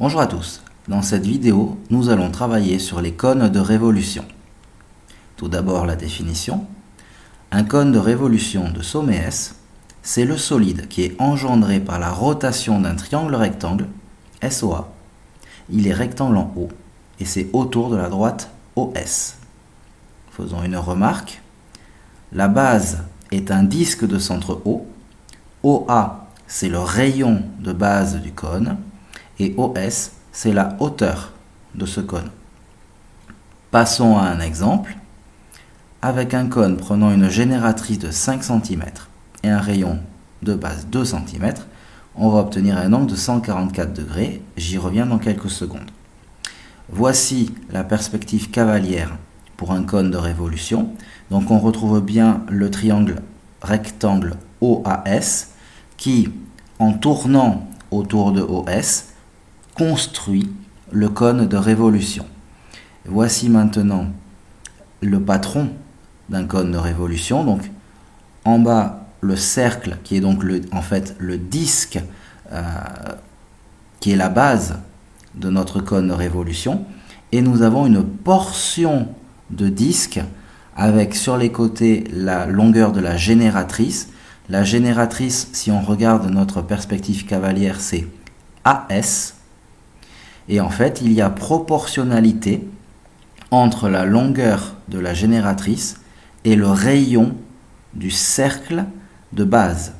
Bonjour à tous, dans cette vidéo, nous allons travailler sur les cônes de révolution. Tout d'abord la définition. Un cône de révolution de sommet S, c'est le solide qui est engendré par la rotation d'un triangle rectangle, SOA. Il est rectangle en haut et c'est autour de la droite OS. Faisons une remarque. La base est un disque de centre O. OA, c'est le rayon de base du cône. Et OS, c'est la hauteur de ce cône. Passons à un exemple. Avec un cône prenant une génératrice de 5 cm et un rayon de base 2 cm, on va obtenir un angle de 144 degrés. J'y reviens dans quelques secondes. Voici la perspective cavalière pour un cône de révolution. Donc on retrouve bien le triangle rectangle OAS qui, en tournant autour de OS, construit le cône de révolution. Voici maintenant le patron d'un cône de révolution. Donc en bas, le cercle qui est donc le disque qui est la base de notre cône de révolution. Et nous avons une portion de disque avec sur les côtés la longueur de la génératrice. La génératrice, si on regarde notre perspective cavalière, c'est AS. Et en fait, il y a proportionnalité entre la longueur de la génératrice et le rayon du cercle de base.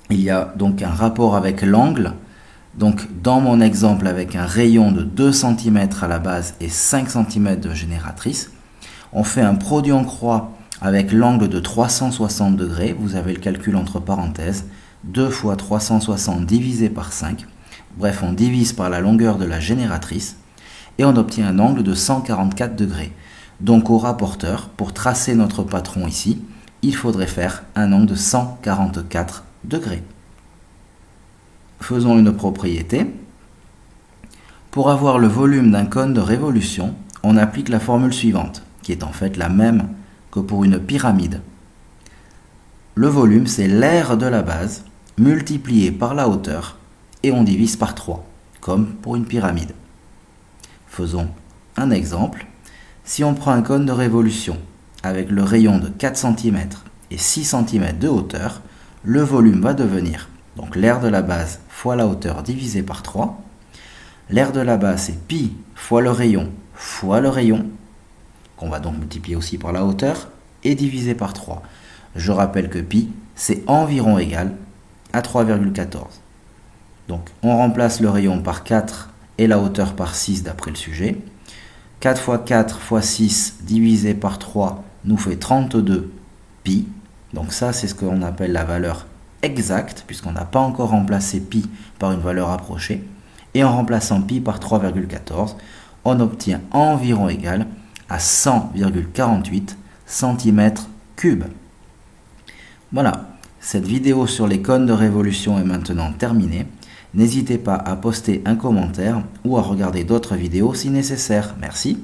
Il y a donc un rapport avec l'angle. Donc dans mon exemple, avec un rayon de 2 cm à la base et 5 cm de génératrice, on fait un produit en croix avec l'angle de 360 degrés. Vous avez le calcul entre parenthèses. 2 fois 360 divisé par 5. Bref, on divise par la longueur de la génératrice et on obtient un angle de 144 degrés. Donc au rapporteur, pour tracer notre patron ici, il faudrait faire un angle de 144 degrés. Faisons une propriété. Pour avoir le volume d'un cône de révolution, on applique la formule suivante, qui est en fait la même que pour une pyramide. Le volume, c'est l'aire de la base multiplié par la hauteur et on divise par 3, comme pour une pyramide. Faisons un exemple. Si on prend un cône de révolution avec le rayon de 4 cm et 6 cm de hauteur, le volume va devenir donc l'aire de la base fois la hauteur divisé par 3. L'aire de la base, c'est pi fois le rayon, qu'on va donc multiplier aussi par la hauteur, et divisé par 3. Je rappelle que pi, c'est environ égal à 3,14. Donc on remplace le rayon par 4 et la hauteur par 6 d'après le sujet. 4 fois 4 fois 6 divisé par 3 nous fait 32 pi. Donc ça, c'est ce qu'on appelle la valeur exacte, puisqu'on n'a pas encore remplacé pi par une valeur approchée. Et en remplaçant pi par 3,14, on obtient environ égal à 100,48 cm3. Voilà, cette vidéo sur les cônes de révolution est maintenant terminée. N'hésitez pas à poster un commentaire ou à regarder d'autres vidéos si nécessaire. Merci.